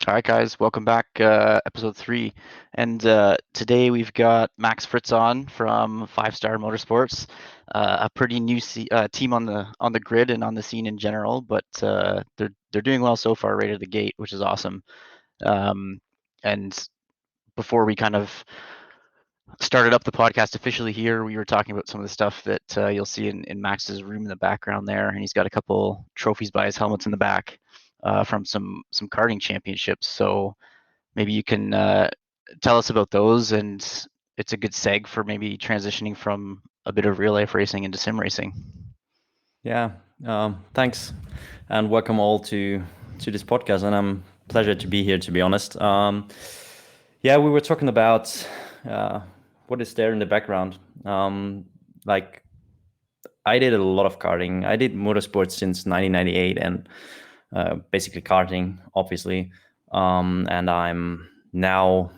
All right, guys, welcome back, episode 3. And today we've got Max Fritz on from 5Star Motorsports, a pretty new team on the grid and on the scene in general, but they're doing well so far, right at the gate, which is awesome. And before we kind of started up the podcast officially here, we were talking about some of the stuff that you'll see in Max's room in the background there, and he's got a couple trophies by his helmets in the back from some karting championships. So maybe you can tell us about those, and it's a good seg for maybe transitioning from a bit of real life racing into sim racing. Yeah, thanks, and welcome all to this podcast. And I'm pleasure to be here. To be honest, yeah, we were talking about what is there in the background. Like I did a lot of karting. I did motorsports since 1998, and basically karting, obviously. And I'm now,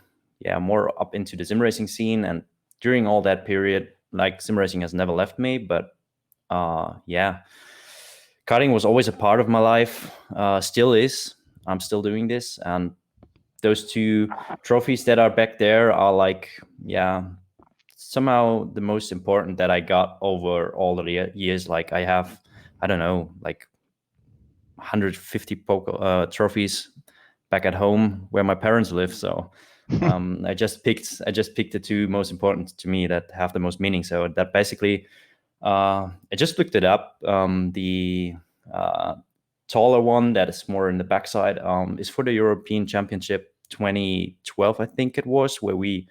more up into the sim racing scene. And during all that period, like sim racing has never left me, but yeah, karting was always a part of my life. Still is. I'm still doing this, and those two trophies that are back there are like, somehow the most important that I got over all the years. Like I don't know, like 150 trophies back at home where my parents live. So I just picked the two most important to me that have the most meaning. So that basically, I just looked it up. The taller one that is more in the backside is for the European Championship 2012, I think it was, where we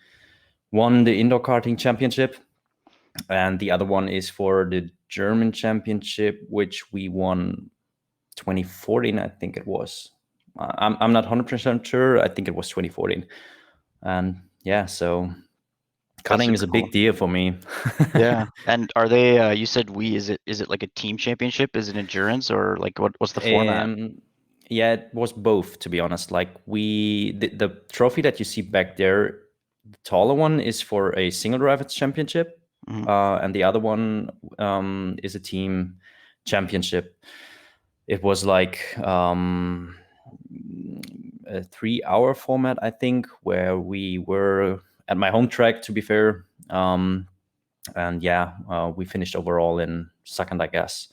won the indoor karting championship. And the other one is for the German championship, which we won 2014, I think it was. I'm not 100% sure. I think it was 2014. And yeah, so That's karting is super a cool. big deal for me. Yeah, and are they? You said we. Is it like a team championship? Is it endurance or like what's the format? Yeah, it was both, to be honest. Like the trophy that you see back there, the taller one is for a single drivers championship, Mhm. and the other one is a team championship. It was like a 3-hour format, I think, where we were at my home track, to be fair. And yeah, we finished overall in second, I guess.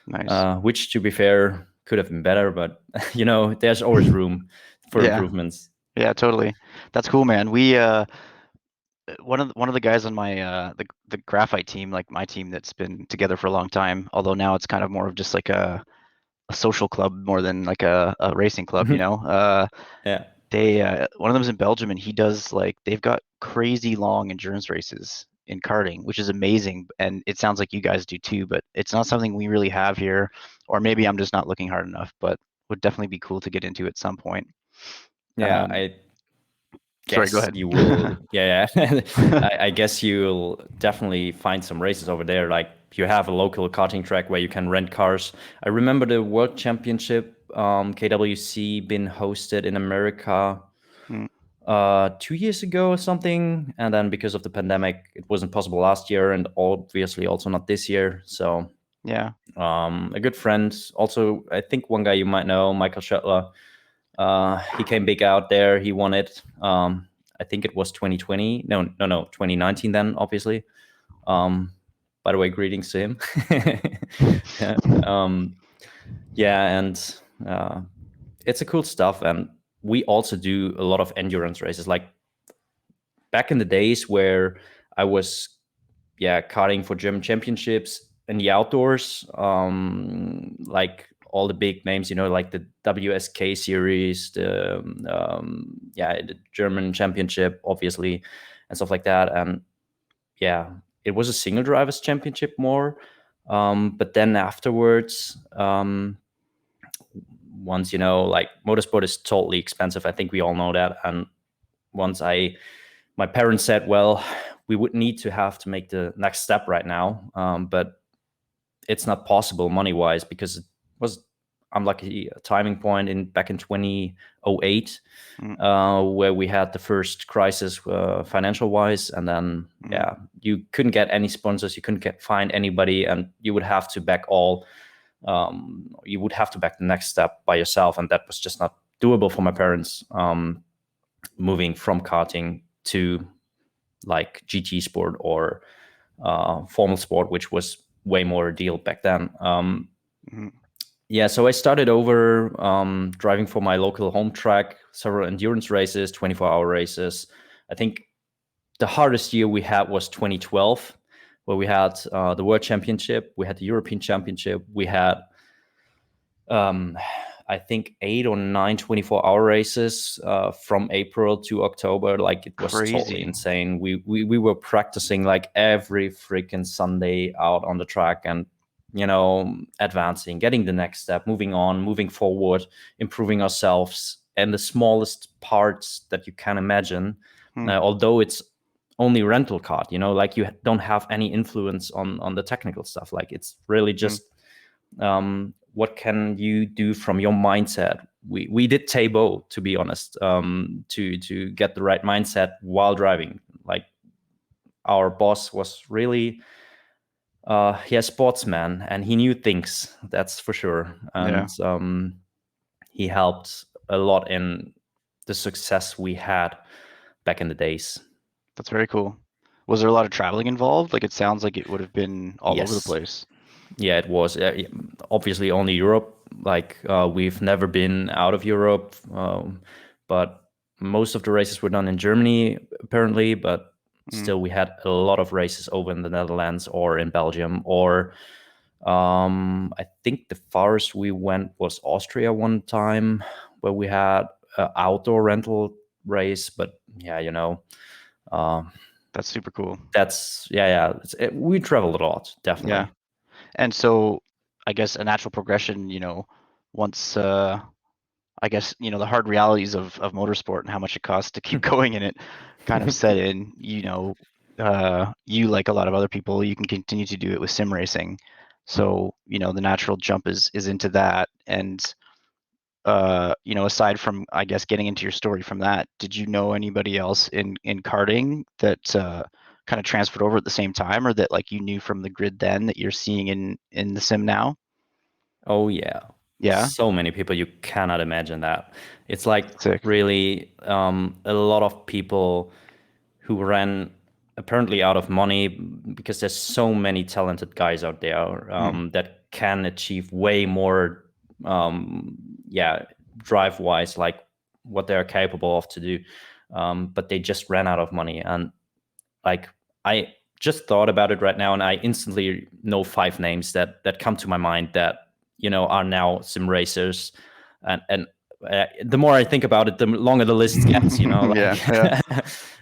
Nice. Which, to be fair, could have been better, but there's always room for Yeah, improvements. yeah, totally. That's cool, man. We one of the guys on my the graphite team, like my team that's been together for a long time, although now it's kind of more of just like a social club more than like a racing club, you know. Yeah, They one of them's in Belgium, and he does like they've got crazy long endurance races in karting, which is amazing. And it sounds like you guys do too, but it's not something we really have here, or maybe I'm just not looking hard enough, but would definitely be cool to get into at some point. yeah. Um, I sorry, go guess ahead. you will. Yeah, yeah. I guess you'll definitely find some races over there. Like you have a local karting track where you can rent cars. I remember the World Championship, KWC, been hosted in America Mm, 2 years ago or something, and then because of the pandemic, it wasn't possible last year, and obviously also not this year. So yeah. a good friend, also I think one guy you might know, Michael Schuttler. He came big out there. He won it. I think it was 2020. No, 2019 then, obviously. By the way, greetings to him. Yeah, yeah, and it's a cool stuff. And we also do a lot of endurance races. Like back in the days where I was, karting for German championships in the outdoors, like all the big names, like the WSK series, the German championship, obviously, and stuff like that. And yeah, it was a single drivers championship more. But then afterwards, once like motorsport is totally expensive. I think we all know that. And once my parents said, well, we would need to have to make the next step right now, but it's not possible money wise because it was unlucky a timing point in back in 2008, Mm, where we had the first crisis financial wise, and then mm, you couldn't get any sponsors, you couldn't find anybody, and you would have to back the next step by yourself, and that was just not doable for my parents, moving from karting to like GT sport or formal sport, which was way more a deal back then. Mhm. Yeah, so I started over driving for my local home track, several endurance races, 24-hour races. I think the hardest year we had was 2012, where we had the World Championship, we had the European Championship, we had um, I think 8 or 9 24-hour races from April to October. Like it was totally Crazy. insane. We were practicing like every freaking Sunday out on the track and advancing, getting the next step, moving on, moving forward, improving ourselves, and the smallest parts that you can imagine. Hmm. Although it's only rental card, like you don't have any influence on the technical stuff. Like it's really Hmm. just what can you do from your mindset. We did table, to be honest, to get the right mindset while driving. Like our boss was really a sportsman, and he knew things, that's for sure. Yeah, And he helped a lot in the success we had back in the days. that's very cool. Was there a lot of traveling involved? Like it sounds like it would have been all over the Yes. place. Yeah, it was obviously only Europe. Like we've never been out of Europe, but most of the races were done in Germany apparently. But Mm, still, we had a lot of races over in the Netherlands or in Belgium, or I think the farthest we went was Austria one time, where we had an outdoor rental race. But yeah, uh, that's super cool. that's yeah. We traveled a lot, Yeah. definitely. And so I guess a natural progression, once I guess, the hard realities of motorsport and how much it costs to keep going in it kind of set in, you like a lot of other people, you can continue to do it with sim racing. So, the natural jump is into that. And aside from, I guess, getting into your story from that, did you know anybody else in karting that kind of transferred over at the same time, or that like you knew from the grid then that you're seeing in the sim now? Oh yeah, Yeah, so many people, you cannot imagine that. It's like sick. really a lot of people who ran apparently out of money, because there's so many talented guys out there Hmm. that can achieve way more, um, yeah, drive wise, like what they're capable of to do. But they just ran out of money, and like I just thought about it right now, and I instantly know 5 names that come to my mind that are now sim racers, and the more I think about it, the longer the list gets. Yeah, yeah,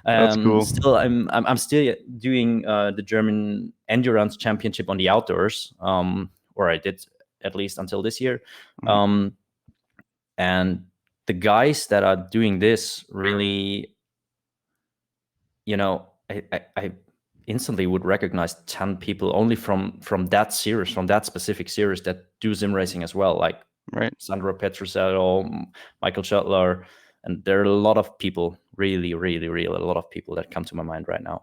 Like that's cool. still, I'm still doing the German endurance championship on the outdoors, or I did at least until this year, Mhm. um, and the guys that are doing this really, I instantly would recognize 10 people only from that series, from that specific series, that do sim racing as well, like Right. Sandro Petrosello, Michael Schuttler, and there are a lot of people, really, really, really, a lot of people that come to my mind right now.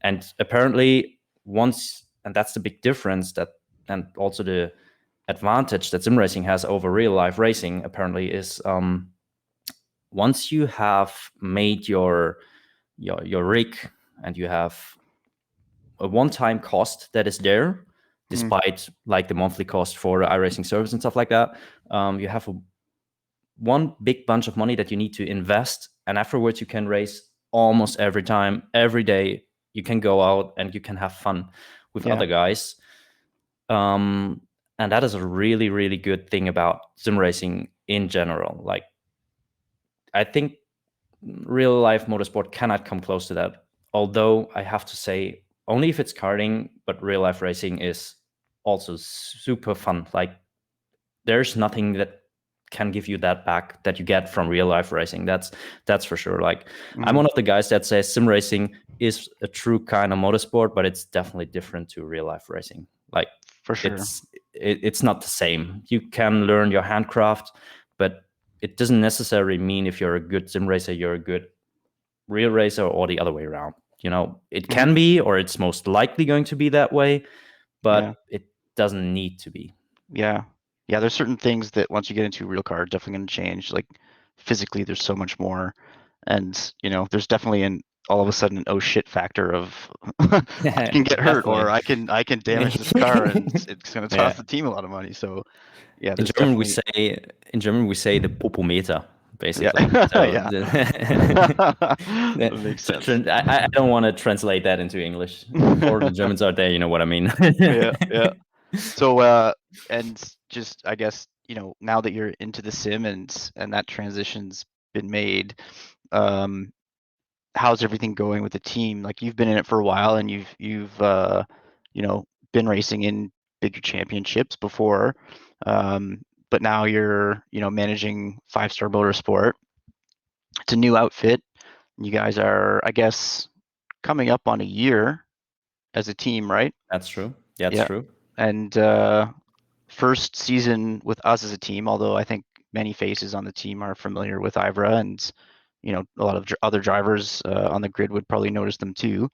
And apparently, and that's the big difference, that, and also the advantage that sim racing has over real life racing, apparently, is once you have made your rig, and you have a one-time cost that is there, Mm, despite like the monthly cost for the iRacing service and stuff like that. You have one big bunch of money that you need to invest, and afterwards you can race almost every time, every day. You can go out and you can have fun with yeah. other guys. um, and that is a really, really good thing about sim racing in general. Like I think real life motorsport cannot come close to that. Although I have to say, only if it's karting, but real life racing is also super fun. Like there's nothing that can give you that back that you get from real life racing. That's for sure. Like I'm Hmm. one of the guys that says sim racing is a true kind of motorsport, but it's definitely different to real life racing. Like For sure. it's not the same. You can learn your handcraft, but it doesn't necessarily mean if you're a good sim racer, you're a good real racer, or the other way around. It Hmm. can be, or it's most likely going to be that way, Yeah. but it doesn't need to be. Yeah. yeah, there's certain things that once you get into a real car are definitely going to change. Like physically, there's so much more, and there's definitely an all of a sudden an oh shit factor of I can get hurt or Definitely. I can damage this car and it's going to cost Yeah. the team a lot of money. So yeah, In there's German we definitely say in German we say the Popometer, yeah basically. So yeah that makes sense. I don't want to translate that into English. For the Germans out there, you know what I mean. Yeah, yeah. So and just I guess now that you're into the sim and that transition's been made, um, how's everything going with the team? Like you've been in it for a while and you've been racing in bigger championships before, but now you're managing 5 Star Motorsport. It's a new outfit. You guys are, I guess, coming up on a year as a team, right? That's true. That's Yeah. true. And first season with us as a team, although I think many faces on the team are familiar with IVRA and a lot of other drivers on the grid would probably notice them too.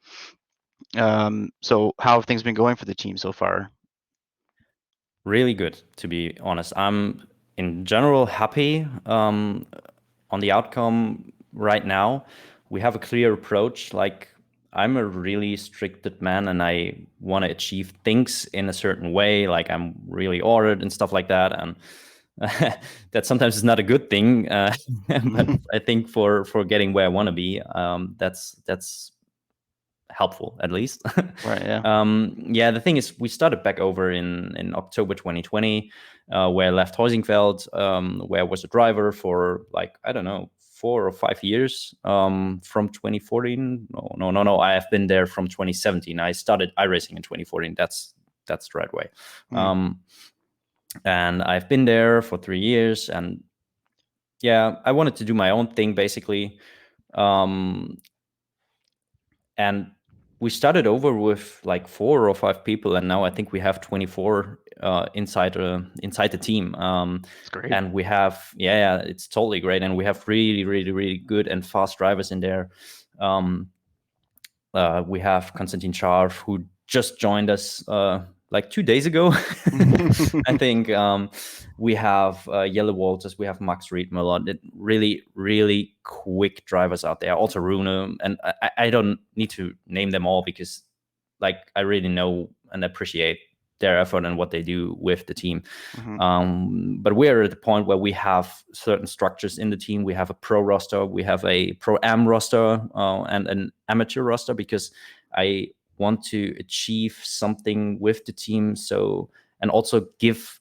So how have things been going for the team so far? Really good, to be honest. I'm in general happy on the outcome right now. We have a clear approach. Like I'm a really stricted man and I want to achieve things in a certain way. Like I'm really ordered and stuff like that. And that sometimes is not a good thing. But I think for getting where I want to be, that's helpful at least. Right, yeah. Yeah, the thing is, we started back over in October 2020, where I left Heusingfeld, where I was a driver for like I don't know 4 or 5 years. From 2014, no, I have been there from 2017. I started iRacing in 2014. That's the right way. Mm, And I've been there for 3 years, and yeah, I wanted to do my own thing basically. Um, and we started over with like 4 or 5 people, and now I think we have 24 inside the team. it's great. And we have yeah, it's totally great, and we have really, really, really good and fast drivers in there. Um, we have Konstantin Charv, who just joined us like 2 days ago. I think we have Yellow Walters, we have Max Riedmüller, really, really quick drivers out there. Also Rune, and I don't need to name them all because like I really know and appreciate their effort and what they do with the team. Mhm, But we're at the point where we have certain structures in the team. We have a pro roster, we have a pro am roster, and an amateur roster because I want to achieve something with the team. So and also give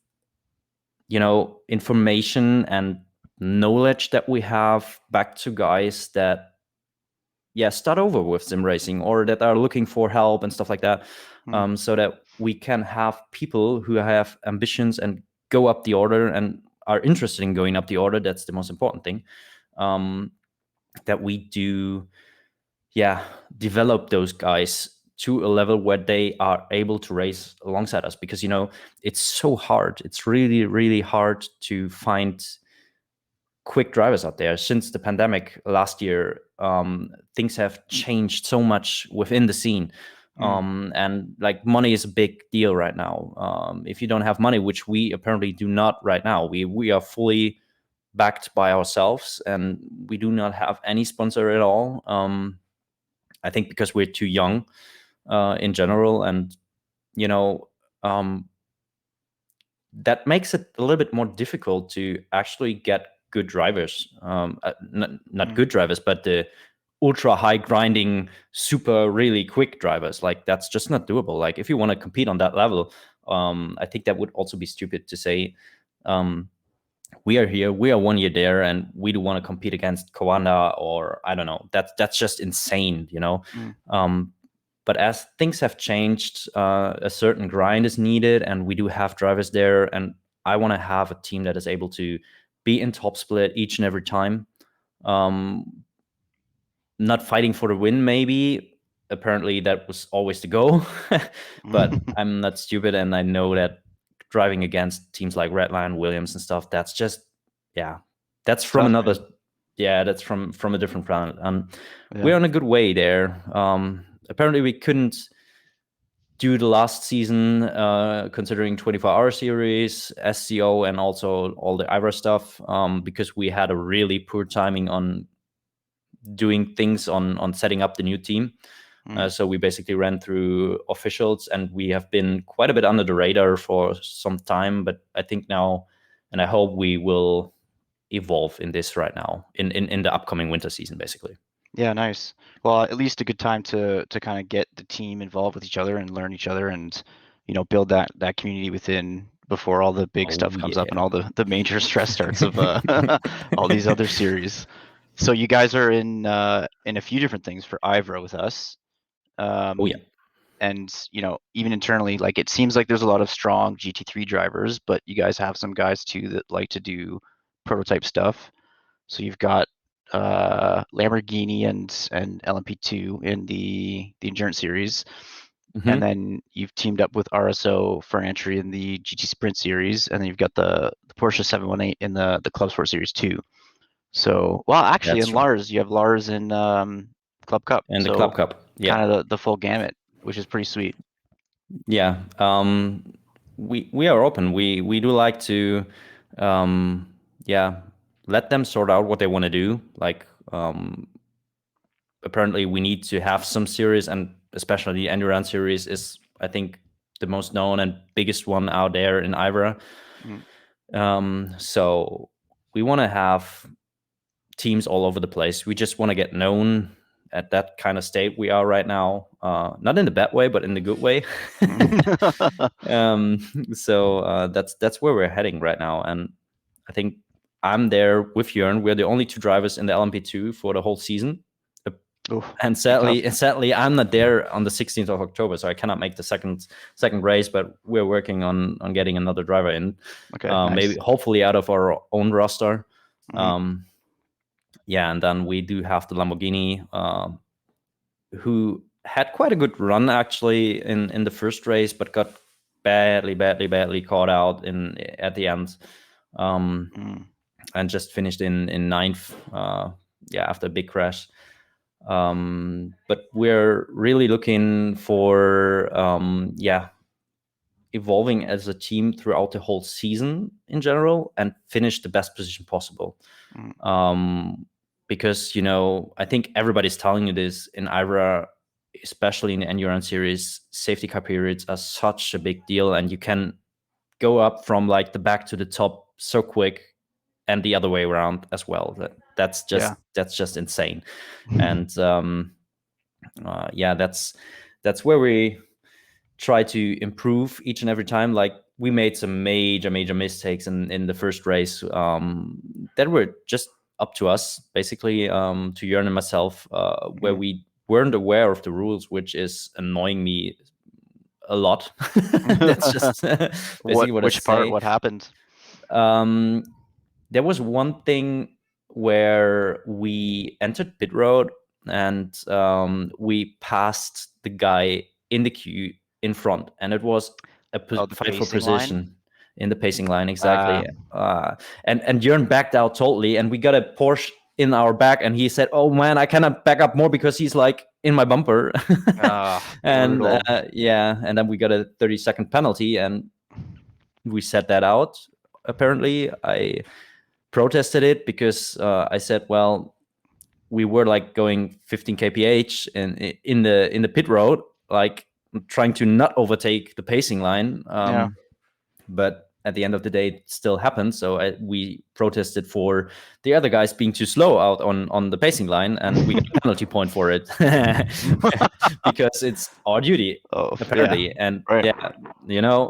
information and knowledge that we have back to guys that start over with sim racing or that are looking for help and stuff like that, mm, so that we can have people who have ambitions and go up the order and are interested in going up the order. That's the most important thing, um, that we do develop those guys to a level where they are able to race alongside us, because it's so hard. It's really, really hard to find quick drivers out there. Since the pandemic last year, things have changed so much within the scene. mm, And like money is a big deal right now. If you don't have money, which we apparently do not right now, we are fully backed by ourselves and we do not have any sponsor at all. I think because we're too young in general, and you know um, that makes it a little bit more difficult to actually get good drivers. Not mm, good drivers, but the ultra high grinding, super really quick drivers. Like that's just not doable. Like if you want to compete on that level, I think that would also be stupid to say. Um, we are here, we are 1 year there, and we do want to compete against Kawanda or I don't know. That's just insane, mm, Um, but as things have changed, a certain grind is needed, and we do have drivers there. And I want to have a team that is able to be in top split each and every time. Um, Not fighting for the win, maybe. Apparently, that was always the goal. But mm. I'm not stupid, and I know that driving against teams like Redline, Williams, and stuff, that's just, yeah, that's from Tough, another, man. yeah, that's from a different planet. Yeah. We're on a good way there. Apparently, we couldn't do the last season, considering 24-hour series, SCO, and also all the IVRA stuff, because we had a really poor timing on doing things on setting up the new team. So we basically ran through officials, and we have been quite a bit under the radar for some time. But I think now, and I hope we will evolve in this right now in the upcoming winter season, basically. Yeah, nice. Well, at least a good time to kind of get the team involved with each other and learn each other, and build that community within before all the big Oh stuff comes up and yeah. all the major stress starts of all these other series. So you guys are in a few different things for IVRA with us. Oh yeah. And even internally, like, it seems like there's a lot of strong GT3 drivers, but you guys have some guys too that like to do prototype stuff. So you've got Lamborghini and LMP2 in the endurance series, and then you've teamed up with RSO for entry in the GT Sprint series, and then you've got the Porsche 718 in the Club Sport series too. So, well, actually, in That's right. Lars, you have Lars in Club Cup, And the so Club Cup. Yeah. kind of the full gamut, which is pretty sweet. Yeah. We are open. We do like to, yeah, let them sort out what they want to do. Like, apparently we need to have some series, and especially the endurance series is, I think, the most known and biggest one out there in IVRA. Mm. So we want to have teams all over the place. We just want to get known at that kind of state we are right now. Not in the bad way, but in the good way. um, so that's where we're heading right now, and I think I'm there with Jörn. We're the only two drivers in the LMP2 for the whole season. Oof, And be tough. sadly, I'm not there on the 16th of October, so I cannot make the second race. But we're working on getting another driver in, Okay, maybe nice. hopefully out of our own roster. Hmm. Yeah, and then we do have the Lamborghini, who had quite a good run actually in the first race, but got badly caught out in at the end, Mm. and just finished in ninth. Yeah, after a big crash. But we're really looking for yeah, evolving as a team throughout the whole season in general and finish the best position possible. Mm. Because I think everybody's telling you this in IVRA, especially in the endurance series. Safety car periods are such a big deal, and you can go up from like the back to the top so quick, and the other way around as well. That's Yeah. just insane. And yeah, that's where we try to improve each and every time. Like, we made some major mistakes in the first race, that were just up to us, basically, to Jörn and myself, where Mm. we weren't aware of the rules, which is annoying me a lot. That's just basically what I Which part? say. What happened? um, there was one thing where we entered pit road, and we passed the guy in the queue in front, and it was a Oh, the fight for pacing line. position in the pacing line, Uh, exactly. And Jörn backed out totally, and we got a Porsche in our back, and he said, "Oh man, I cannot back up more because he's like in my bumper." And Brutal. yeah, and then we got a 30-second penalty, and we set that out. Apparently, I protested it because I said, well, we were like going 15 kph in the pit road, like trying to not overtake the pacing line. Yeah. But at the end of the day, it still happened. So we protested for the other guys being too slow out on the pacing line, and we got a penalty point for it because it's our duty, Oh, yeah. apparently. And Right. yeah,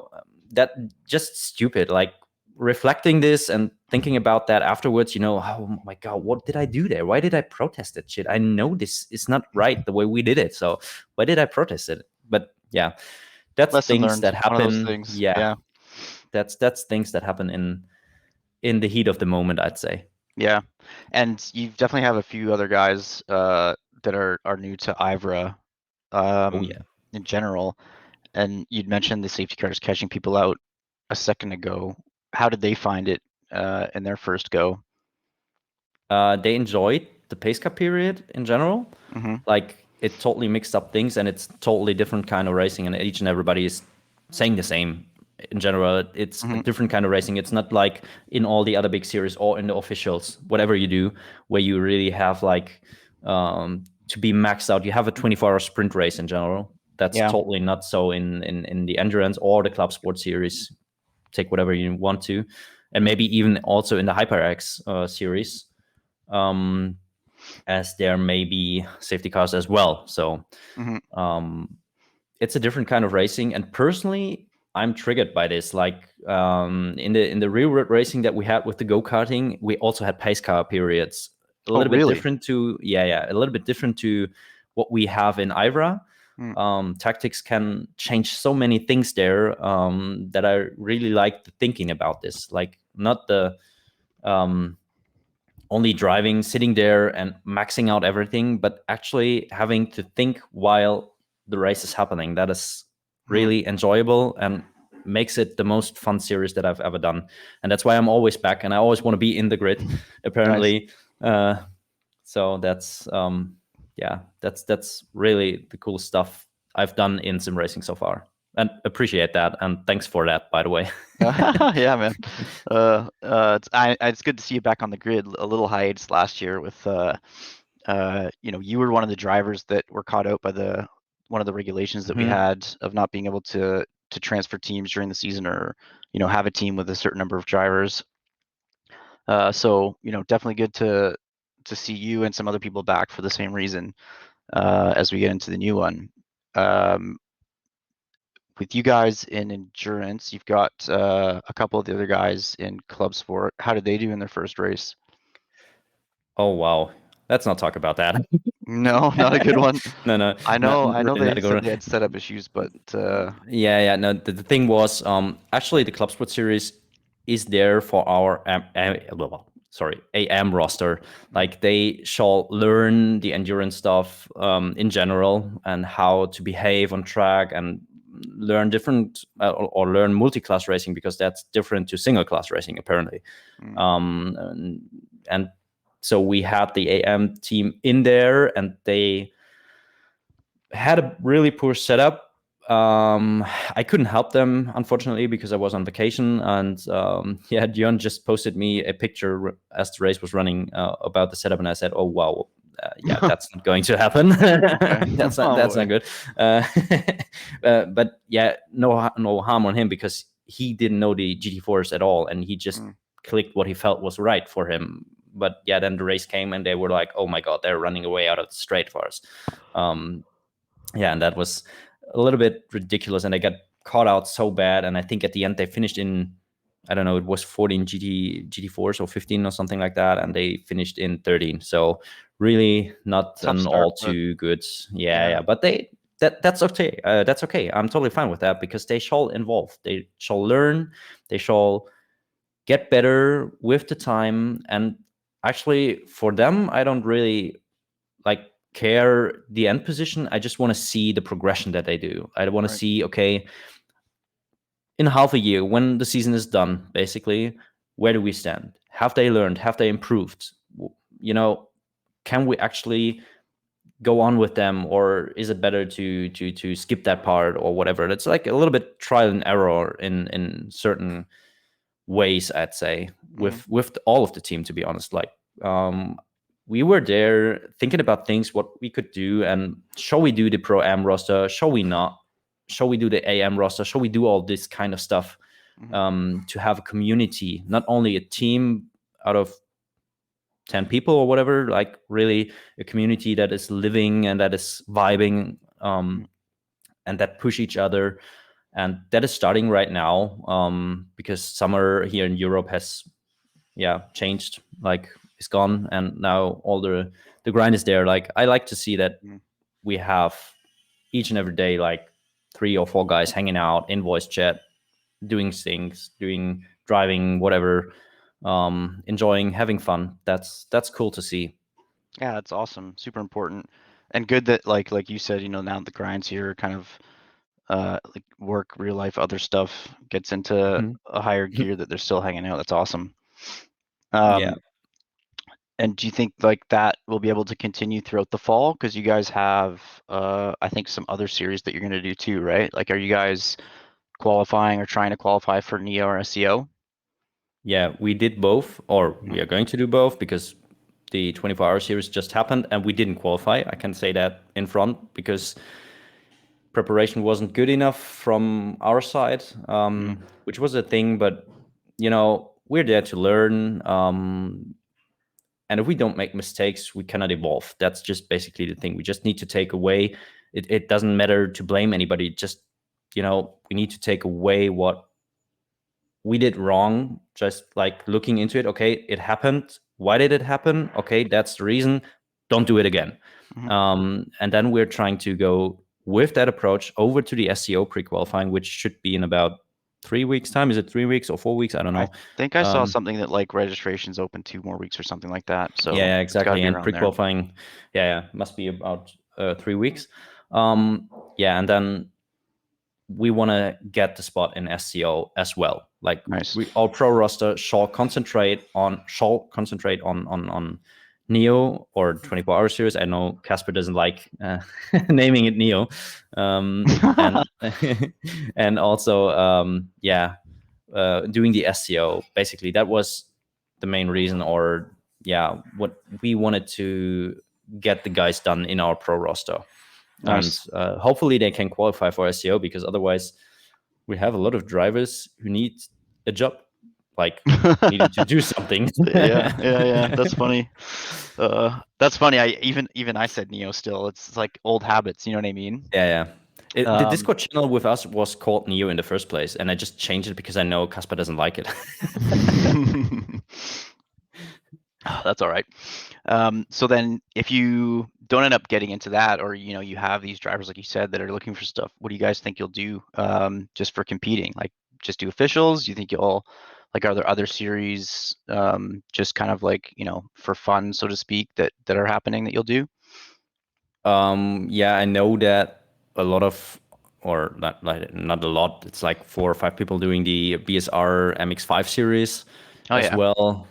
that just stupid. Like, reflecting this and thinking about that afterwards, oh my god, what did I do there? Why did I protest that shit? I know this is not right the way we did it, so why did I protest it? But yeah, that's Lesson things learned. that One of those happen. things. Yeah, Yeah. that's things that happen in the heat of the moment, I'd say. Yeah. And you definitely have a few other guys that are new to IVRA Oh yeah. in general. And you'd mentioned the safety cars catching people out a second ago. How did they find it in their first go? They enjoyed the pace car period in general. Hmm. Like, it totally mixed up things, and it's totally different kind of racing, and each and everybody is saying the same. In general, it's a Hmm. different kind of racing. It's not like in all the other big series or in the officials, whatever you do, where you really have like to be maxed out. You have a 24-hour sprint race in general. That's Yeah. totally not so in the endurance or the club sport series. Take whatever you want to, and Hmm. maybe even also in the HyperX series, as there may be safety cars as well. So Hmm. it's a different kind of racing, and personally I'm triggered by this. Like in the real world racing that we had with the go-karting, we also had pace car periods, a Oh, little bit really? different to a little bit different to what we have in IVRA. Mm. Tactics can change so many things there, that I really like the thinking about this, like not the um, only driving, sitting there and maxing out everything, but actually having to think while the race is happening. That is Hmm. really enjoyable and makes it the most fun series that I've ever done. And that's why I'm always back, and I always want to be in the grid, Nice. apparently. So that's really the cool stuff I've done in sim racing so far. And appreciate that. And thanks for that, by the way. Yeah, man. It's good to see you back on the grid. A little hiatus last year with you were one of the drivers that were caught out by the one of the regulations that we Mhm. had of not being able to transfer teams during the season, or have a team with a certain number of drivers. So definitely good to see you and some other people back for the same reason, as we get into the new one. Um, with you guys in endurance, you've got a couple of the other guys in club sport. How did they do in their first race? Oh wow. Let's not talk about that. No, not a good one. No, no, I not know, I know really not they a good said they one. had setup issues, but Yeah. No, the thing was, actually the Club Sport series is there for our sorry, AM roster. mm, Like they shall learn the endurance stuff in general and how to behave on track and learn different or learn multi-class racing, because that's different to single class racing apparently. mm, And so we had the AM team in there, and they had a really poor setup. I couldn't help them, unfortunately, because I was on vacation. And yeah, Dion just posted me a picture as the race was running about the setup, and I said, "Oh wow, yeah, that's not going to happen. okay. Oh That's not boy. good." Uh, but yeah, no harm on him, because he didn't know the GT4s at all, and he just Mm, clicked what he felt was right for him. But yeah, then the race came, and they were like, "Oh my god, they're running away out of the straight for us." Um, yeah, and that was a little bit ridiculous, and they got caught out so bad. And I think at the end they finished in, I don't know, it was 14 GT4s or 15 or something like that, and they finished in 13. So really not tough an start, all but too good. Yeah, yeah. yeah, but that's okay. That's okay. I'm totally fine with that, because they shall evolve. They shall learn. They shall get better with the time. And actually, for them, I don't really like care the end position. I just want to see the progression that they do. I want to Right. see, okay, in half a year when the season is done, basically, where do we stand? Have they learned? Have they improved? You know, can we actually go on with them, or is it better to skip that part or whatever? It's like a little bit trial and error in certain ways, I'd say, Hmm. with all of the team, to be honest. Like um we were there thinking about things, what we could do, and shall we do the pro am roster, shall we not, shall we do the am roster, shall we do all this kind of stuff, Hmm. to have a community, not only a team out of 10 people or whatever, like really a community that is living and that is vibing, and that push each other. And that is starting right now, because summer here in Europe has, yeah, changed, like it's gone, and now all the grind is there. Like I like to see that Hmm. we have each and every day like 3 or 4 guys hanging out in voice chat, doing things, doing driving, whatever, enjoying, having fun. That's cool to see. Yeah, that's awesome. Super important. And good that like you said, now the grinds here kind of like work, real life, other stuff gets into Mhm. a higher gear, that they're still hanging out. That's awesome. Yeah. Um, And do you think like that will be able to continue throughout the fall? Because you guys have, I think some other series that you're going to do too, right? Like, are you guys qualifying or trying to qualify for Neo or SEO? Yeah, we did both, or we Mhm. are going to do both because the 24-hour series just happened and we didn't qualify. I can say that in front because preparation wasn't good enough from our side, Mhm. which was a thing. But we're there to learn, and if we don't make mistakes, we cannot evolve. That's just basically the thing. We just need to take away. It doesn't matter to blame anybody. Just we need to take away what we did wrong, just like looking into it. Okay, it happened. Why did it happen? Okay, that's the reason. Don't do it again. Mhm. And then we're trying to go with that approach over to the SEO pre-qualifying, which should be in about 3 weeks time. Is it 3 weeks or 4 weeks? I don't I know. think I saw um, something that like registration's open 2 more weeks or something like that. So yeah, it's got to exactly. be And around there. pre-qualifying, yeah, must be about 3 weeks. Yeah, and then we want to get the spot in SEO as well. Like Nice. our pro roster shall concentrate on Neo or 24-hour series. I know Casper doesn't like naming it Neo, and and also doing the SEO. Basically, that was the main reason, or yeah, what we wanted to get the guys done in our pro roster, and Nice. hopefully they can qualify for SEO because otherwise we have a lot of drivers who need a job, like needing to do something. Yeah, yeah, yeah. That's funny. That's funny. I said Neo still. It's like old habits, you know what I mean? Yeah, yeah. The Um, Discord channel with us was called Neo in the first place, and I just changed it because I know Casper doesn't like it. that's all right. So then if you don't end up getting into that, or you have these drivers like you said that are looking for stuff, what do you guys think you'll do just for competing? Like just do officials? Do you think you'll like are there other series just kind of like, for fun, so to speak, that are happening that you'll do? Yeah, I know that a lot of, or not, like not a lot. It's like 4 or 5 people doing the BSR MX5 series Oh as yeah. well.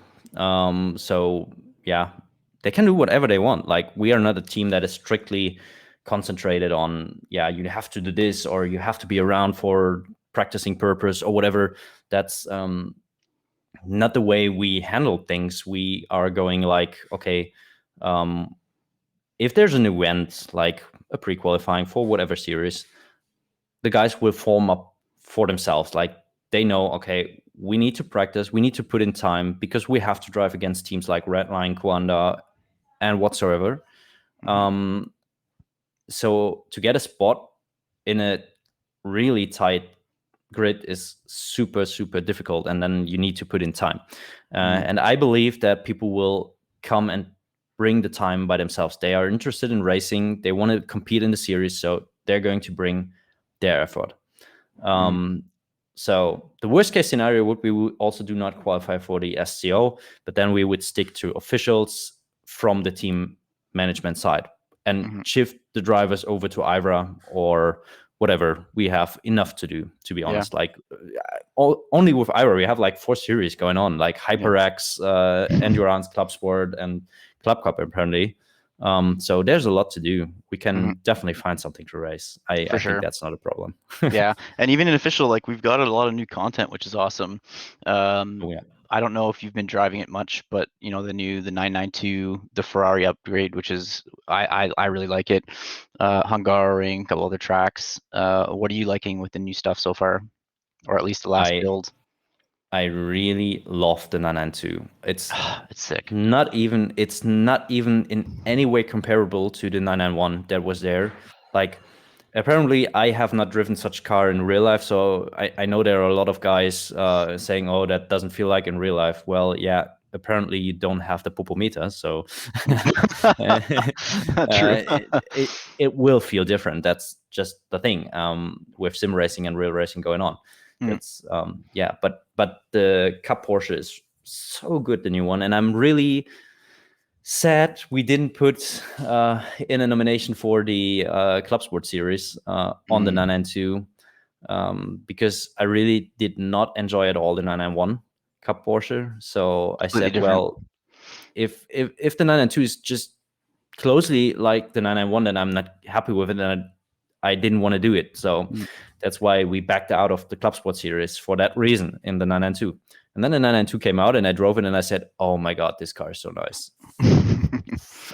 So yeah, they can do whatever they want. Like we are not a team that is strictly concentrated on, yeah, you have to do this or you have to be around for practicing purpose or whatever. That's not the way we handle things. We are going like, okay, um, if there's an event like a pre-qualifying for whatever series, the guys will form up for themselves. Like they know, okay, we need to practice, we need to put in time because we have to drive against teams like Redline, Kwanda, and whatsoever. Hmm. Um, so to get a spot in a really tight grid is super super difficult, and then you need to put in time. Hmm. And I believe that people will come and bring the time by themselves. They are interested in racing, they want to compete in the series, so they're going to bring their effort. Hmm. um, so the worst case scenario would be we also do not qualify for the SCO, but then we would stick to officials from the team management side and Hmm. shift the drivers over to IVRA or whatever. We have enough to do, to be Yeah. honest. Like only with IVRA, we have like 4 series going on, like Yeah. HyperX, Endurance, Club Sport, and Club Cup apparently. So there's a lot to do. We Hmm. can definitely find something to race. I For think sure. that's not a problem. Yeah, and even in official, like we've got a lot of new content, which is awesome. Um, Oh yeah. I don't know if you've been driving it much, but the 992, the Ferrari upgrade, which is I really like it. Hungaroring, a couple other tracks. What are you liking with the new stuff so far, or at least the last I build? I really love the 992. It's sick. It's not even in any way comparable to the 991 that was there. Like apparently I have not driven such car in real life, so I know there are a lot of guys saying, oh, that doesn't feel like in real life. Well, yeah, apparently you don't have the popometer, so True. it will feel different. That's just the thing, with sim racing and real racing going on. Mm, That's yeah, but the Cup Porsche is so good, the new one, and I'm really sad we didn't put in a nomination for the Club Sport Series on the mm. 992, because I really did not enjoy at all the 991 Cup Porsche. So I Completely said, different. well, if the 992 is just closely like the 991, then I'm not happy with it, and I didn't want to do it. So that's why we backed out of the Club Sport series for that reason in the 992. And then the 992 came out, and I drove it, and I said, "Oh my god, this car is so nice."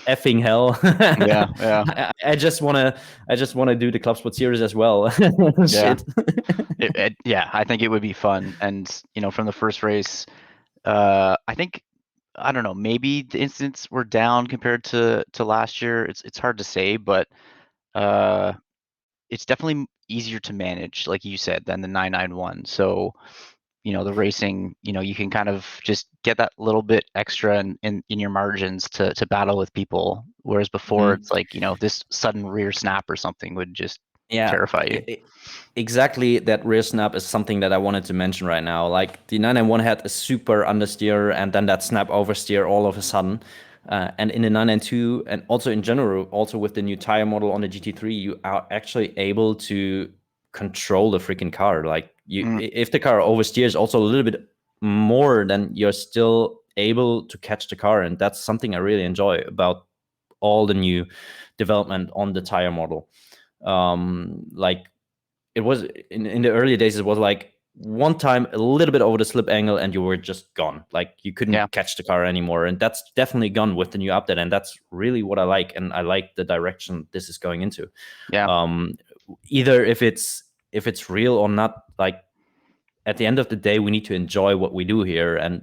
Effing hell. Yeah, yeah. I just wanna do the Club Sport series as well. Shit. Yeah, I think it would be fun. And from the first race, I think, I don't know, maybe the incidents were down compared to last year. It's hard to say, but it's definitely easier to manage, like you said, than the 991. So the racing, you can kind of just get that little bit extra in your margins to battle with people. Whereas before, it's like, this sudden rear snap or something would just terrify you. Exactly. That rear snap is something that I wanted to mention right now. Like the 991 had a super understeer and then that snap oversteer all of a sudden. And in the 992, and also in general, also with the new tire model on the GT3, you are actually able to control the freaking car. Like if the car oversteers also a little bit more, then you're still able to catch the car. And that's something I really enjoy about all the new development on the tire model. Like it was in the early days, it was like one time a little bit over the slip angle and you were just gone. Like you couldn't catch the car anymore. And that's definitely gone with the new update. And that's really what I like. And I like the direction this is going into. Either if it's real or not, like at the end of the day, we need to enjoy what we do here. And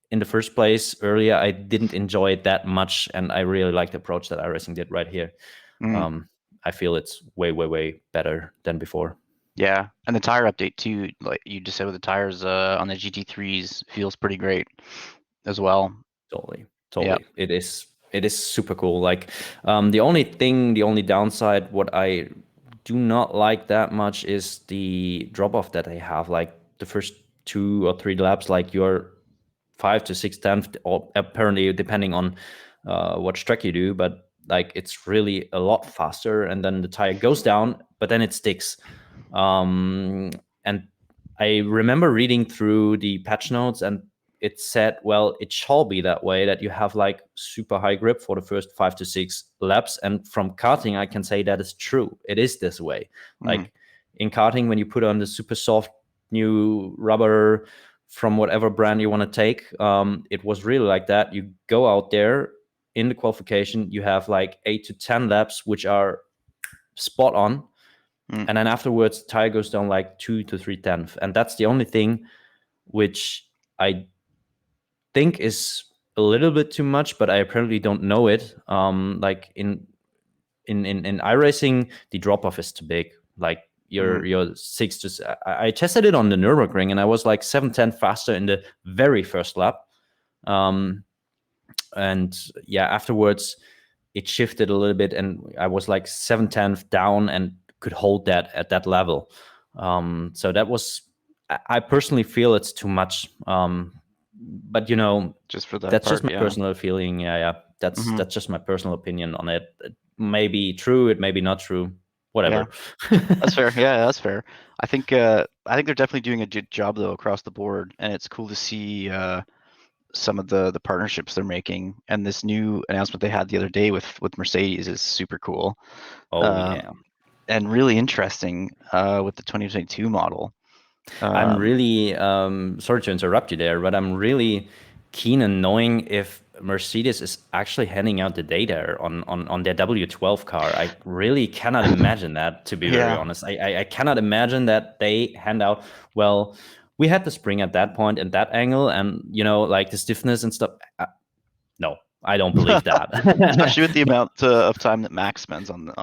in the first place, earlier, I didn't enjoy it that much. And I really like the approach that iRacing did right here. I feel it's way, way, way better than before. Yeah, and the tire update too, like you just said with the tires on the GT3s, feels pretty great as well. Totally. Yep. It is super cool. Like the only downside, what I do not like that much is the drop off that they have. Like the first 2 or 3 laps, like you're 5 to 6 tenths, or apparently depending on what track you do, but like it's really a lot faster, and then the tire goes down, but then it sticks. And I remember reading through the patch notes, and it said, well, it shall be that way, that you have like super high grip for the first 5 to 6 laps. And from karting, I can say that is true. It is this way. Like in karting, when you put on the super soft new rubber from whatever brand you want to take, it was really like that. You go out there in the qualification, you have like 8 to 10 laps, which are spot on. And then afterwards, the tire goes down like 2 to 3 tenths. And that's the only thing which I think is a little bit too much, but I apparently don't know it. Like in iRacing, the drop off is too big. Like you're 6 to. I tested it on the Nürburgring, and I was like 7/10 faster in the very first lap. And yeah, afterwards it shifted a little bit, and I was like 7/10 down and could hold that at that level. So that was. I personally feel it's too much. But just for that that's part, just my personal feeling. That's just my personal opinion on it. It may be true, it may be not true, whatever. That's fair. Yeah, that's fair. I think they're definitely doing a good job though across the board, and it's cool to see some of the partnerships they're making. And this new announcement they had the other day with Mercedes is super cool. And really interesting with the 2022 model. I'm really sorry to interrupt you there, but I'm really keen on knowing if Mercedes is actually handing out the data on their W12 car. I really cannot imagine that, to be very honest. I cannot imagine that they hand out, well, we had the spring at that point and that angle, and like the stiffness and stuff. No, I don't believe that. Especially with the amount of time that Max spends on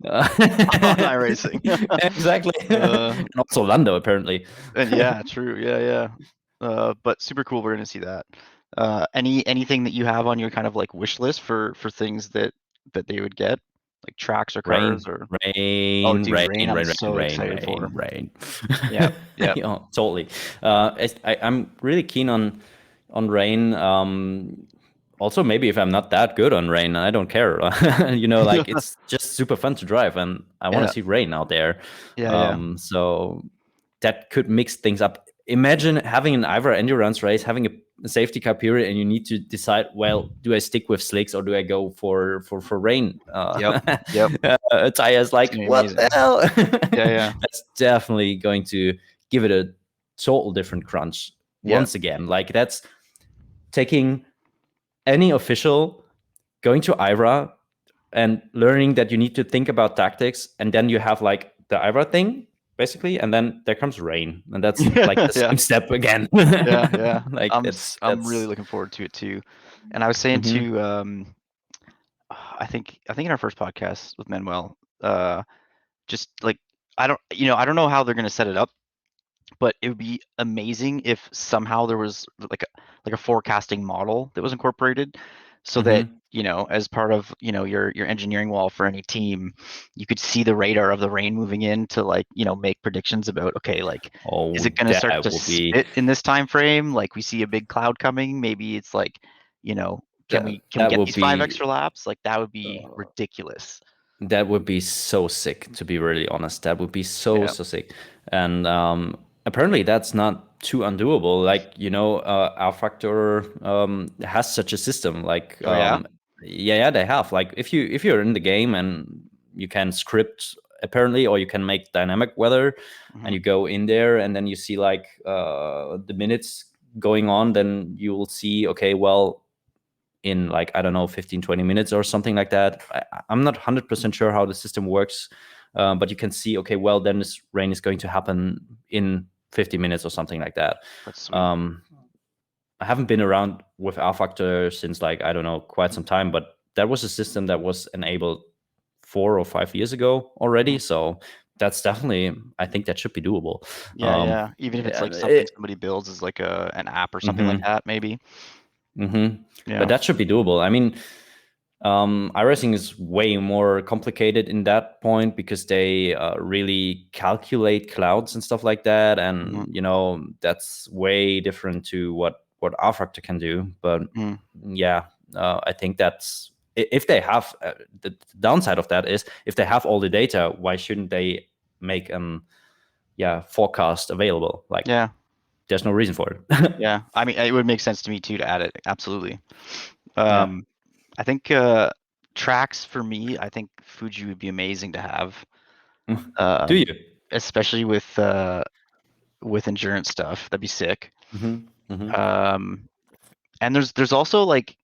iRacing. Exactly. And also Lando, apparently. And yeah, true. Yeah. But super cool. We're gonna see that. Anything that you have on your kind of like wish list for things that they would get, like tracks or cars or rain. I'm so excited for rain. Yeah. Totally. I'm really keen on rain. Also, maybe if I'm not that good on rain, I don't care. Like it's just super fun to drive, and I want to see rain out there. So that could mix things up imagine having an IVRA endurance race, having a safety car period, and you need to decide, well, do I stick with slicks or do I go for rain Yep. Yep. tires? It's Like, gonna be what the amazing. hell? Yeah, yeah. That's definitely going to give it a total different crunch Yeah. once again. Like, that's taking any official, going to IVRA and learning that you need to think about tactics, and then you have like the IVRA thing basically, and then there comes rain, and that's like the Yeah. same step again. Yeah, yeah. Like, I'm really that's looking forward to it too. And I was saying hmm to I think in our first podcast with Manuel, just like I don't know how they're gonna set it up, but it would be amazing if somehow there was like a forecasting model that was incorporated so that hmm as part of your engineering wall for any team, you could see the radar of the rain moving in to make predictions about, okay, like, is oh, it going to start that to would be spit in this time frame, like we see a big cloud coming, maybe it's like, can we that get would these 5 be extra laps, like that would be ridiculous. that would be so sick, to be really honest. That would be so Yeah. so sick. And apparently that's not too undoable. Like, our factor has such a system. Like, Oh yeah. yeah, they have. Like, if you're in the game and you can script apparently, or you can make dynamic weather, and Hmm. you go in there and then you see like the minutes going on, then you will see, okay, well, in like, I don't know, 15-20 minutes or something like that. I'm not 100% sure how the system works, but you can see, okay, well, then this rain is going to happen in 50 minutes or something like that. That's sweet. um, I haven't been around with R Factor since, like, I don't know, quite some time, but that was a system that was enabled 4 or 5 years ago already. Mhm. So that's definitely, I think that should be doable. Yeah, um, yeah. Even if it's yeah, like something somebody builds as like an app or something like mhm, that, maybe. but Yeah. that should be doable. I mean, iRacing is way more complicated in that point, because they really calculate clouds and stuff like that, and Hmm. that's way different to what rFactor can do. But Hmm. yeah, I think that's, if they have the downside of that is, if they have all the data, why shouldn't they make forecast available? Like, Yeah. there's no reason for it. Yeah. I mean, it would make sense to me too to add it. Absolutely. Yeah. Um, I think tracks for me, I think Fuji would be amazing to have. Do you? Um, especially with endurance stuff. That'd be sick. hmm hmm Um, and there's also like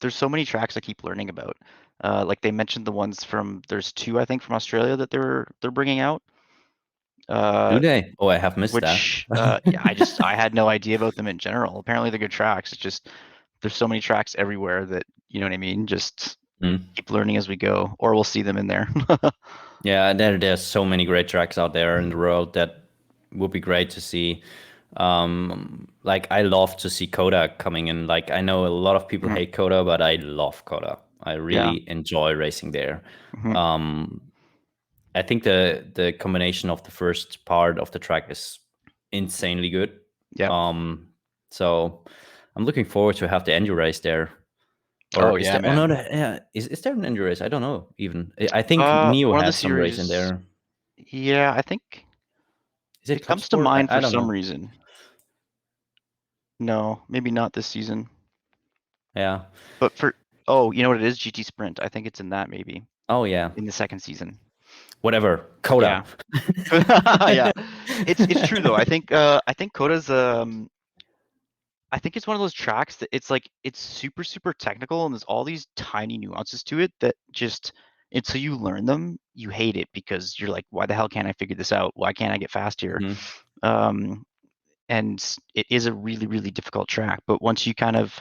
there's so many tracks I keep learning about. Like they mentioned the ones there's two I think from Australia that they're bringing out. Do Uh, they? Oh, I have missed that. which yeah, I had no idea about them in general. Apparently they're good tracks. It's just there's so many tracks everywhere that you know what I mean. Just Mm. keep learning as we go, or we'll see them in there. Yeah, there's so many great tracks out there in the world that would be great to see. Like, I love to see Coda coming in. Like, I know a lot of people Mhm. hate Coda, but I love Coda. I Yeah. really enjoy racing there. Hmm. Um, I think the combination of the first part of the track is insanely good. Yep. Um, so I'm looking forward to have the enduro race there. Or Oh is yeah, there? Oh no, man. yeah. Is there an enduro race? I don't know. Even I think Neo One of the has some race in series. there. Yeah, I think Is it it Cup comes to Sport? mind I for don't some know. reason. No, maybe not this season. Yeah. But oh, you know what it is? GT Sprint. I think it's in that maybe Oh yeah. in the second season. Whatever. Coda. Yeah. Yeah. It's true though. I think Coda's I think it's one of those tracks that it's like it's super super technical and there's all these tiny nuances to it that just until you learn them, you hate it because you're like, why the hell can't I figure this out? Why can't I get fast here? Mhm. Um, and it is a really really difficult track, but once you kind of,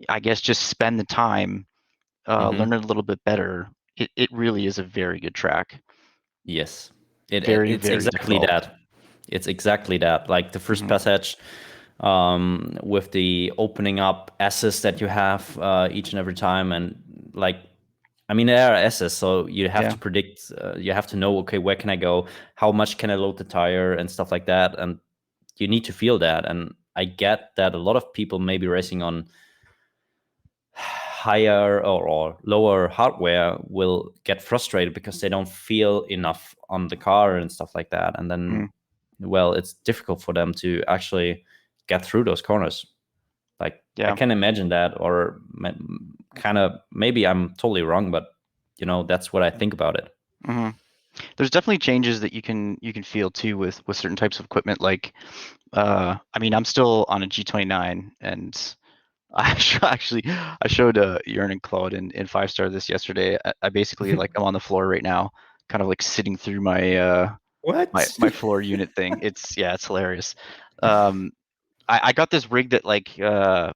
I guess, just spend the time, learn Mhm. it a little bit better, it really is a very good track. Yes. Very It's very exactly difficult. that. It's exactly that. Like the first Hmm. passage, with the opening up S's that you have each and every time, and like, I mean, there are S's, so you have Yeah. to predict. You have to know, okay, where can I go? How much can I load the tire and stuff like that? And you need to feel that. And I get that a lot of people may be racing on higher or lower hardware will get frustrated because they don't feel enough on the car and stuff like that. And then Mhm. well, it's difficult for them to actually get through those corners. Like I Yeah. can imagine that, or kind of maybe I'm totally wrong, but that's what I think about it. hmm There's definitely changes that you can feel too with certain types of equipment. Like, I mean, I'm still on a G29, and actually I showed Jörn and Claude in 5 Star this yesterday. I basically like I'm on the floor right now, kind of like sitting through What? my floor unit thing. It's hilarious. Um, I got this rig that like the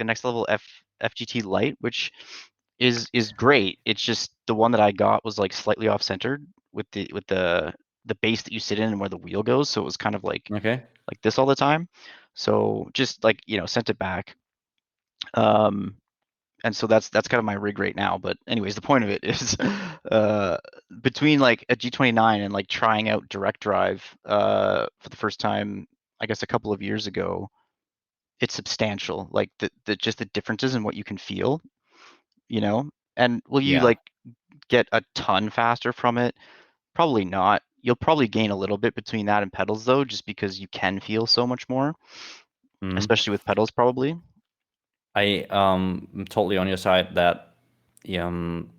next level FGT Lite, which is great. It's just the one that I got was like slightly off centered with the base that you sit in and where the wheel goes. So it was kind of Okay. like this all the time. So just like, sent it back. Um, and so that's kind of my rig right now. But anyways, the point of it is uh between like a G29 and like trying out direct drive for the first time, I guess a couple of years ago, it's substantial. Like the just the differences in what you can feel, you know? And will you Yeah. like get a ton faster from it? Probably not. You'll probably gain a little bit between that and pedals though, just because you can feel so much more, Mhm. especially with pedals probably. I'm totally on your side that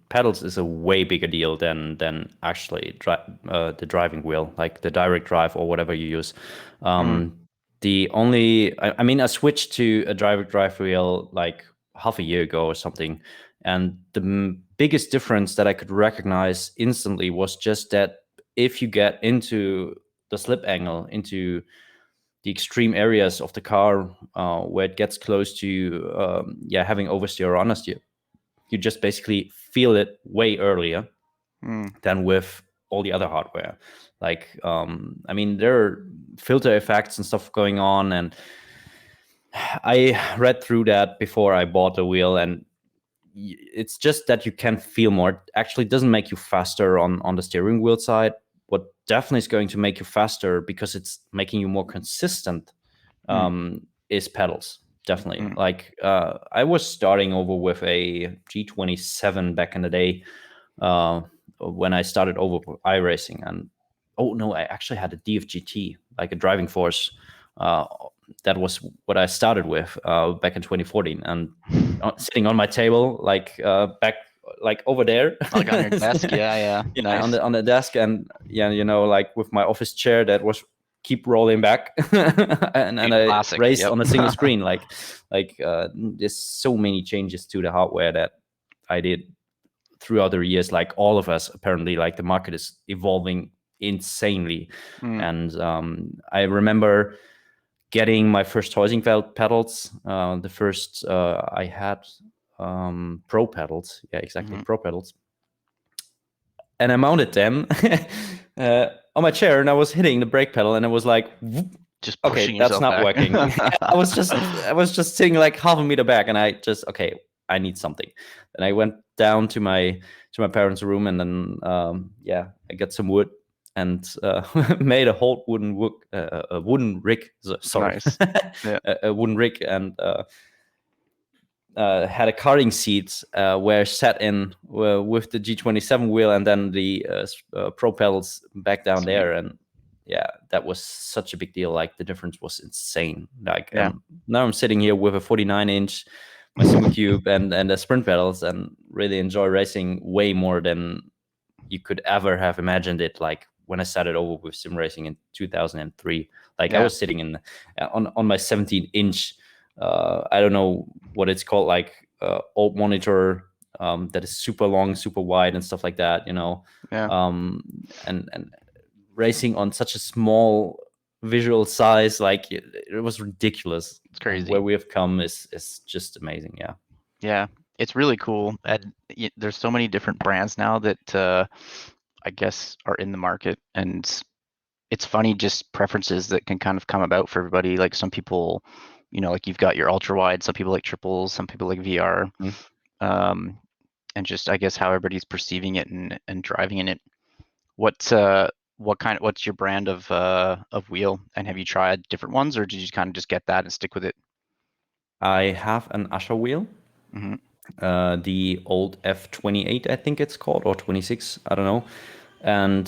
pedals is a way bigger deal than actually the driving wheel, like the direct drive or whatever you use. Mm, The only, I mean, I switched to a direct drive wheel like half a year ago or something, and the biggest difference that I could recognize instantly was just that if you get into the slip angle, into the extreme areas of the car where it gets close to having oversteer or understeer, you just basically feel it way earlier mm, than with all the other hardware. Like I mean, there are filter effects and stuff going on, and I read through that before I bought the wheel, and it's just that you can feel more. It actually doesn't make you faster on the steering wheel side. What definitely is going to make you faster, because it's making you more consistent, mm, is pedals. Definitely. mm, Like I was starting over with a G27 back in the day, when I started over with iRacing, and oh no, I actually had a DFGT, like a driving force. Uh, that was what I started with back in 2014, and sitting on my table, like back, like over there, like on your desk. Yeah, yeah. yeah, on Nice. the desk, and yeah, like with my office chair that was keep rolling back, and I Classic. raced Yep. on a single screen. Like there's so many changes to the hardware that I did throughout the years. Like all of us, apparently, like the market is evolving insanely. Mm, And I remember getting my first hoising belt pedals. The first I had pro pedals. Yeah, exactly, mhm. pro pedals. And I mounted them on my chair, and I was hitting the brake pedal, and it was like, whoop, Just okay, pushing that's yourself not back. working. I was just sitting like half a meter back, and I just, okay, I need something. And I went down to my parents' room, and then I got some wood and made a whole a wooden rig. Sorry, Nice. Yeah. a wooden rig, and had a karting seat where sat in with the G27 wheel, and then the pro pedals back down Sweet. there. And yeah, that was such a big deal. Like the difference was insane. Like, Yeah. and now I'm sitting here with a 49-inch, my Super Cube, and the sprint pedals, and really enjoy racing way more than you could ever have imagined it. Like when I started over with sim racing in 2003, like I Yeah. was sitting in on my 17-inch, I don't know what it's called, like old monitor, that is super long, super wide, and stuff like that, Yeah. um, and racing on such a small visual size, like it was ridiculous. It's And where crazy. we have come is just amazing. Yeah. Yeah. It's really cool. And there's so many different brands now that I guess are in the market, and it's funny just preferences that can kind of come about for everybody. Like some people, like you've got your ultra wide, some people like triples, some people like VR, Mm. um, and just I guess how everybody's perceiving it and driving in it. What's your brand of wheel? And have you tried different ones, or did you kind of just get that and stick with it? I have an Asha wheel, Hmm the old F28, I think it's called, or 26, I don't know. And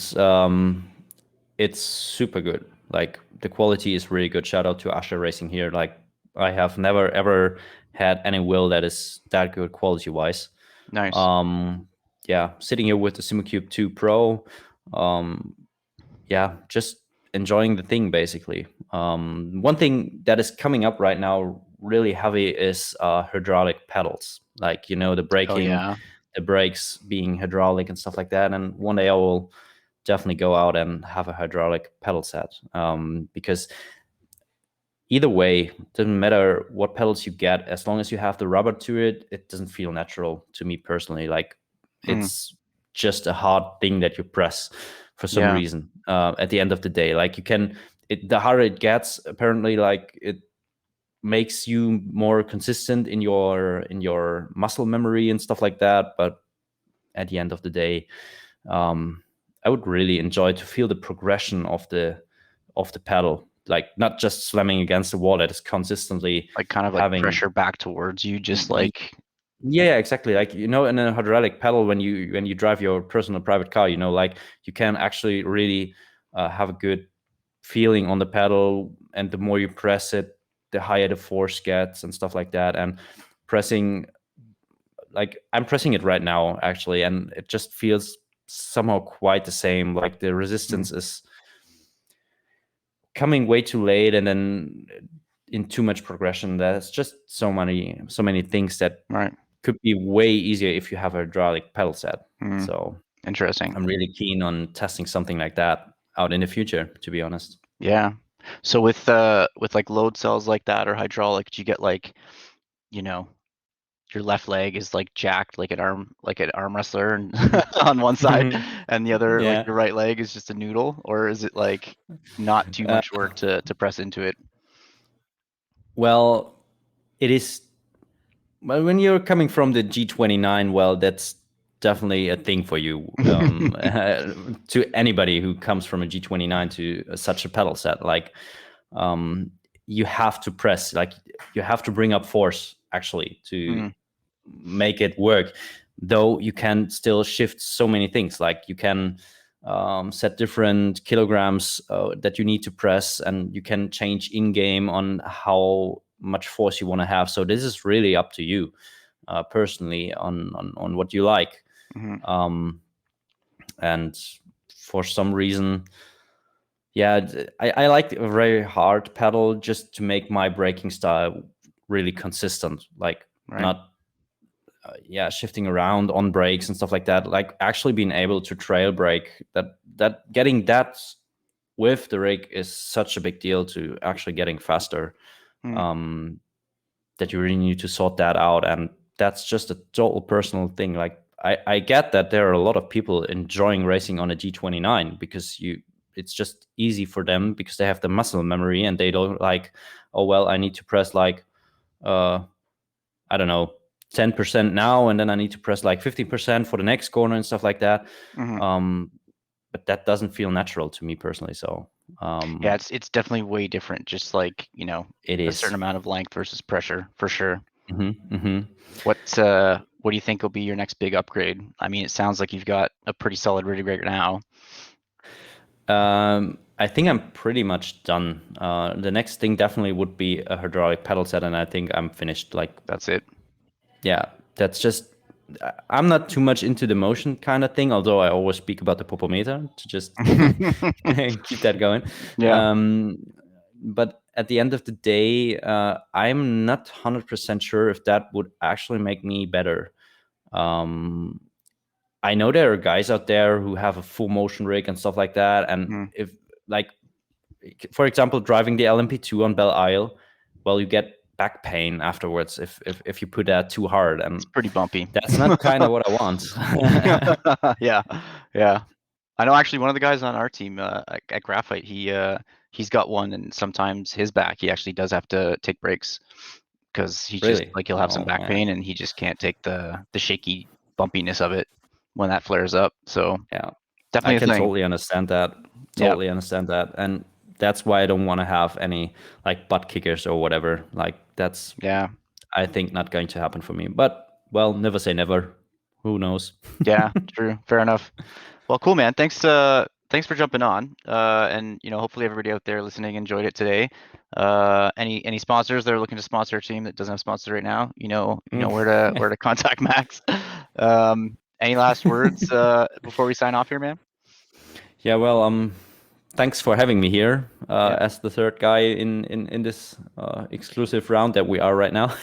it's super good. Like the quality is really good. Shout out to Asha Racing here. Like I have never ever had any wheel that is that good quality wise. Nice. Um, yeah, sitting here with the SimuCube 2 Pro. Um, yeah, just enjoying the thing basically. One thing that is coming up right now really heavy is hydraulic pedals. Like the Oh braking, yeah. the brakes being hydraulic and stuff like that. And one day I will definitely go out and have a hydraulic pedal set, because either way, doesn't matter what pedals you get, as long as you have the rubber to it, it doesn't feel natural to me personally. Like Mm, it's just a hard thing that you press for some yeah. reason. At the end of the day, like the harder it gets, apparently, like it makes you more consistent in your muscle memory and stuff like that. But at the end of the day, um, I would really enjoy to feel the progression of the pedal, like not just slamming against the wall that is consistently Like kind of like having. pressure back towards you, just like. Yeah, exactly. Like in a hydraulic pedal, when you drive your personal private car, like you can actually really have a good feeling on the pedal, and the more you press it, the higher the force gets and stuff like that. And pressing, like I'm pressing it right now actually, and it just feels somehow quite the same. Like the Mm, resistance is coming way too late, and then in too much progression. There's just so many things that right. could be way easier if you have a hydraulic pedal set. Mm, So interesting. I'm really keen on testing something like that out in the future, to be honest. Yeah. So with like load cells like that or hydraulic, do you get like, you know, your left leg is like jacked like an arm wrestler and on one side, and the other like Yeah. your right leg is just a noodle, or is it like not too Uh, much work to press into it? well, it is. Well, when you're coming from the G29, well, that's definitely a thing for you. To anybody who comes from a G29 to such a pedal set, like um, you have to press, like you have to bring up force actually to Mm, make it work. Though you can still shift so many things, like you can set different kilograms that you need to press, and you can change in game on how much force you want to have. So this is really up to you personally on what you like. mhm, Um, and for some reason, yeah, I like a very hard pedal just to make my braking style really consistent. Like right. not yeah, shifting around on brakes and stuff like that, like actually being able to trail brake, that getting that with the rig is such a big deal to actually getting faster, Mm, um that you really need to sort that out. And that's just a total personal thing. Like I get that there are a lot of people enjoying racing on a G29 because it's just easy for them because they have the muscle memory, and they don't like, oh well, I need to press like uh I don't know, 10% now, and then I need to press like 50% for the next corner and stuff like that. mhm. Um, but that doesn't feel natural to me personally. So Yeah, it's definitely way different. Just like, it a certain is. amount of length versus pressure for sure. Hmm. Hmm. What do you think will be your next big upgrade? I mean, it sounds like you've got a pretty solid rig right now. I think I'm pretty much done. The next thing definitely would be a hydraulic pedal set, and I think I'm finished. Like, That's it. yeah, that's just. I'm not too much into the motion kind of thing, although I always speak about the popometer to just keep that going. Yeah. Um, but at the end of the day, I'm not 100% sure if that would actually make me better. Um, I know there are guys out there who have a full motion rig and stuff like that, and Mhm. if like for example, driving the LMP2 on Belle Isle, well, you get back pain afterwards if you put that too hard, It's and pretty bumpy. that's not kind of what I want. Yeah. Yeah. I know actually one of the guys on our team at Graphite, he's got one, and sometimes his back, he actually does have to take breaks because he just Really? like he'll have some Oh back man. pain and he just can't take the shaky bumpiness of it when that flares up. So Yeah, I definitely a can thing. totally understand that. Yeah. Totally understand that, and that's why I don't want to have any like butt kickers or whatever. Like that's, Yeah. I think, not going to happen for me. But well, never say never. Who knows? Yeah. True. Fair enough. Well, cool, man. Thanks. thanks for jumping on. And hopefully everybody out there listening enjoyed it today. Any sponsors that are looking to sponsor a team that doesn't have sponsors right now, Mm. where to contact Max. Any last words before we sign off here, man? Yeah, well, thanks for having me here Yeah. as the third guy in this exclusive round that we are right now.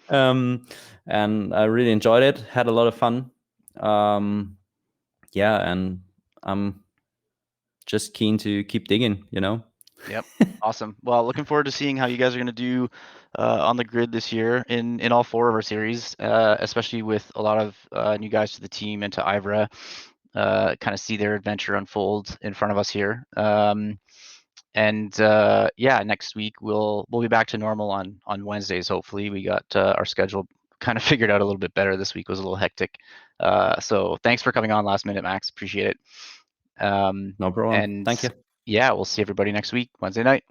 um, and I really enjoyed it. Had a lot of fun. Yeah, and I'm just keen to keep digging. Yep. Awesome. Well, looking forward to seeing how you guys are going to do on the grid this year in all four of our series, especially with a lot of new guys to the team and to IVRA. Kind of see their adventure unfold in front of us here. And yeah, next week we'll be back to normal on Wednesdays. Hopefully, we got our schedule kind of figured out a little bit better. This week was a little hectic. So thanks for coming on last minute, Max. Appreciate it. No problem. And Thank you. yeah, we'll see everybody next week, Wednesday night.